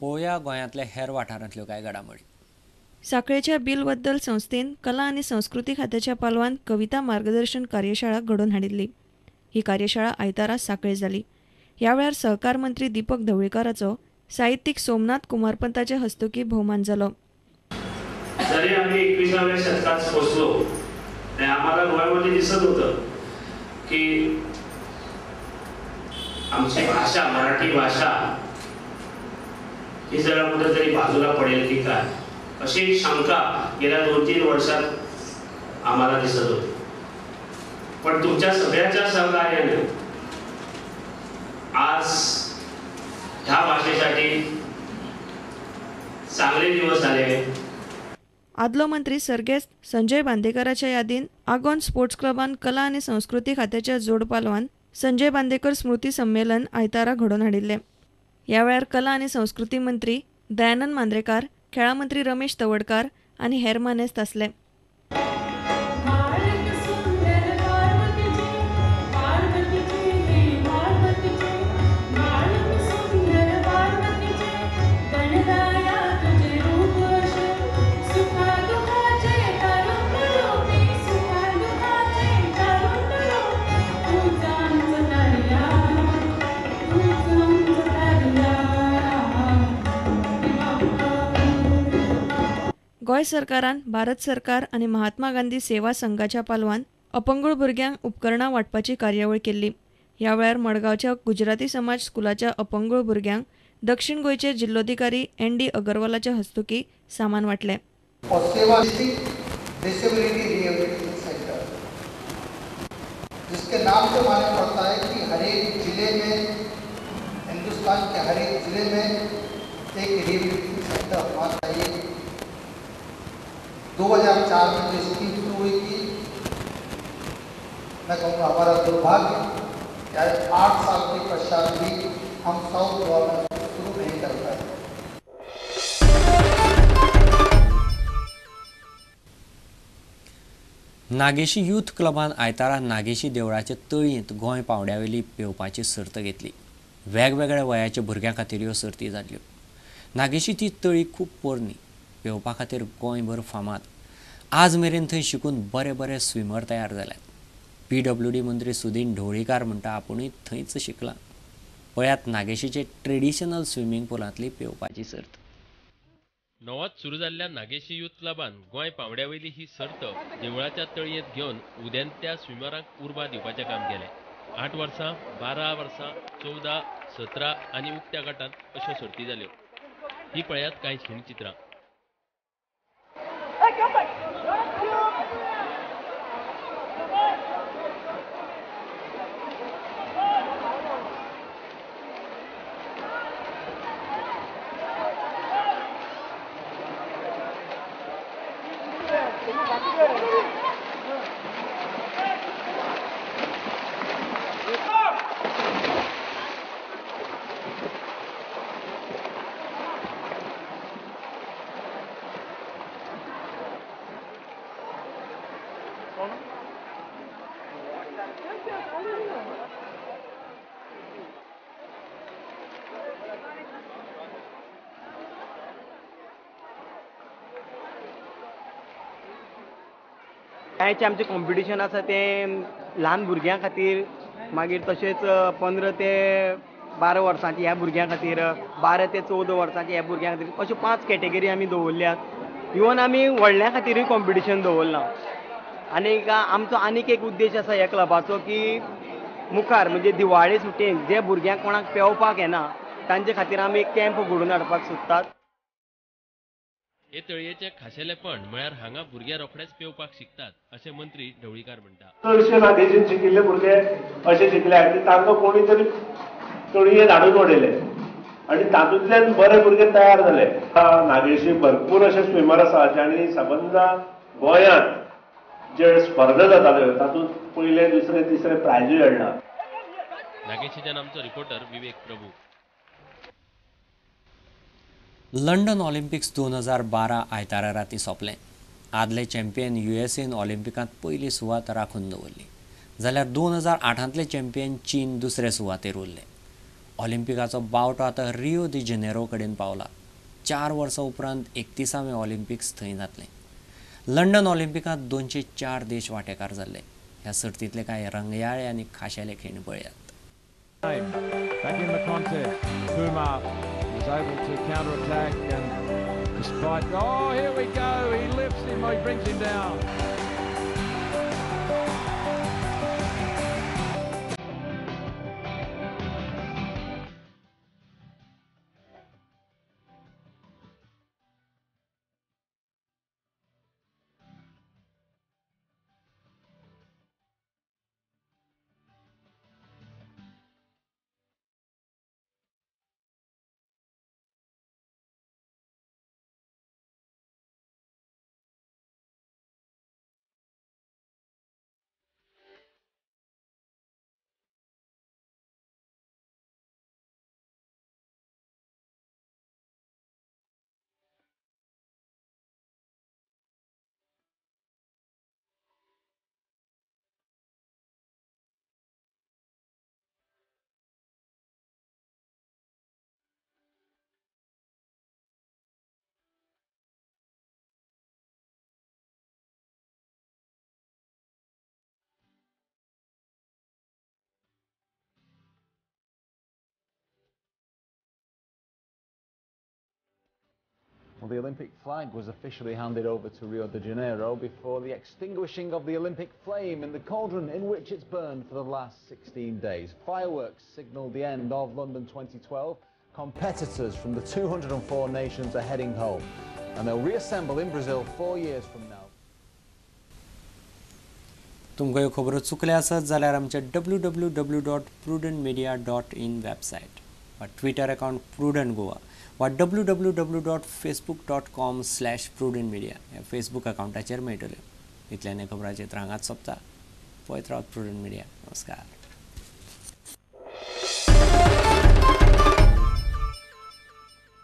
पळोवया गोंयांतल्या हेर वाठारांतल्यो कांय घडामोडी। सांखळेच्या बिलबद्दल संस्थेन कला आणि संस्कृती खात्याच्या पालवान कविता मार्गदर्शन कार्यशाळा घडोवन हाडिल्ली। ही कार्यशाळा आयतारा सांखळे जाली। ह्या वेळार सहकार मंत्री दीपक ढवळीकाराचो साहित्यीक सोमनाथ कुमारपंताचे हस्तुकीं भोवमान जालो। जरी आम्ही 21व्या शतकात पोहोचलो आणि आम्हाला गोव्यामध्ये दिसत होतं की आमची भाषा मराठी भाषा ही जरा कुठेतरी बाजूला पडेल की काय अशी शंका गेल्या 2-3 वर्षात आम्हाला दिसत होती। पण तुमच्या सगळ्यांच्या सहकार्याने आज ह्या भाषेसाठी चांगले दिवस आले। आदलो मंत्री सर्गेस्त संजय बांदेकराच्या यादीन आगोंद स्पोर्ट्स क्लबान कला आणि संस्कृती खात्याच्या जोड पालवान संजय बांदेकर स्मृती संमेलन आयतारा घडोवन हाडिल्ले। ह्या वेळार कला आणि संस्कृती मंत्री दयानंद मांद्रेकार, खेळा मंत्री रमेश तवडकार आनी हेर मानेस्त आसले। गोय सरकारान भारत सरकार आणि महात्मा गांधी सेवा संघाच्या पालवान अपंगूळ भुरग्यांक उपकरणां वांटपाची कार्यावळ केल्ली। ह्या वेळार मडगांवच्या गुजराती समाज स्कुलाच्या अपंगूळ भुरग्यांक दक्षिण गोयचे जिल्लोधिकारी एन.डी. अगरवालाच्या हस्तुकीं सामान वाटले। जिसके नाम से मालूम पड़ता है कि हर एक जिले में, हिंदुस्तान के हर एक जिले में एक रिहेबिलिटेशन सेंटर होना चाहिए। 2004 में जो स्कीम शुरू हुई थी, मैं कहूँगा हमारा दुर्भाग्य क्या 8 साल के पश्चात भी हम साउथ गोवा में शुरू नहीं कर पाए। नागेशी यूथ क्लबान आयतारा नागेशी देवळाचे तळयेंत गोंय पावंड्यावेली पेंवपाची सर्त घेतली। वेगवेगळ्या वयाच्या भुरग्यां खातीर ह्यो सर्ती जाल्यो। नागेशी ती तळी खूब पोरणी, पेंवपा खातीर गोंयभर फामाद। आज मेरेन थंय शिकून बरे स्विमर तयार जाल्यात। PWD मंत्री सुदीन ढवळीकार म्हणटा आपुणूय थंयच शिकला। पळयात नागेशीचे ट्रेडिशनल स्विमींग पुलांतली पेंवपाची सर्त। नवाच सुरू जाल्ल्या नागेशी यूथ क्लबान गोंय पावंड्यावेली ही सर्त देवळाच्या तळयेंत घेवन उदेंत्या स्विमरांक उर्बा दिवपाचें काम केलें। 8 वर्सां, 12 वर्सां, 14, 17 आनी उक्त्या गटांत अश्यो सर्ती जाल्यो। ही पळयात कांय खिणचित्रां। कांयचे आमचे कॉम्पिटिशन आसा तें ल्हान भुरग्यां खातीर, मागीर तशेंच 15 ते 12 वर्सांच्या ह्या भुरग्यां खातीर, 12 ते 14 वर्सांच्या ह्या भुरग्यां खातीर अश्यो 5 कॅटेगरी आमी दवरल्यात। इवन आमी व्हडल्या खातीरूय कॉम्पिटिशन दवरलां। आनीक आमचो आनीक एक उद्देश आसा ह्या क्लबाचो की मुखार म्हणजे दिवाळे सुटयेन जे भुरग्यांक कोणाक पेंवपाक येना तांचे खातीर आमी एक कॅम्प घडोवन हाडपाक सोदतात। हे तळयेचें खाशेलेपण म्हळ्यार हांगा भुरगे रोखडेच पेंवपाक शिकतात अशें मंत्री ढवळीकार म्हणटा। चडशे नागेशीन शिकिल्ले भुरगे अशे शिकल्यात की तांकां कोणी तरी तळयेंत हाडून उडयले आनी तातूंतल्यान बरे भुरगे तयार जाले। नागेशी भरपूर अशे स्विमर आसा ज्यांनी सबंद गोंयांत जे स्पर्धा जाताल्यो तातूंत पयले, दुसरे, तिसरे प्रायजूय हाडला। नागेशीच्यान आमचो रिपोर्टर विवेक प्रभू। लंडन ऑलिंपिक्स 2012 आयतारा रातीं सोंपलें। आदले चॅम्पियन USAन ऑलिंपिकांत पयली सुवात राखून दवरली, जाल्यार 2008 चॅम्पियन चीन दुसरे सुवातेर उरले। ऑलिम्पिकाचो बावटो आतां रियो दी जेनेरो कडेन पावला. 4 वर्सां उपरांत 31वें ऑलिम्पिक्स थंय जातलें. लंडन ऑलिम्पिकांत 204 देश वांटेकार जाल्ले. ह्या सर्तींतले कांय रंगयाळे आनी खाशेले खिण पळयात. Back in the contest, Kumar was able to counter-attack and despite... Oh, here we go, he lifts him, he brings him down. Well, the Olympic flag was officially handed over to Rio de Janeiro before the extinguishing of the Olympic flame in the cauldron in which it's burned for the last 16 days. Fireworks signalled the end of London 2012. Competitors from the 204 nations are heading home, and they'll reassemble in Brazil 4 years from now. तुमकां ह्यो खबरो चुकल्या आसत जाल्यार आमच्या www.prudentmedia.in website वा Twitter account prudent Goa वा www.facebook.com/prudentmedia ह्या फेसबूक अकाउंटाचेर मेळटल्यो. इतल्यान खबरांचेर हांगाच सोंपता. पळयत रावत प्रुडंट मिडिया. नमस्कार.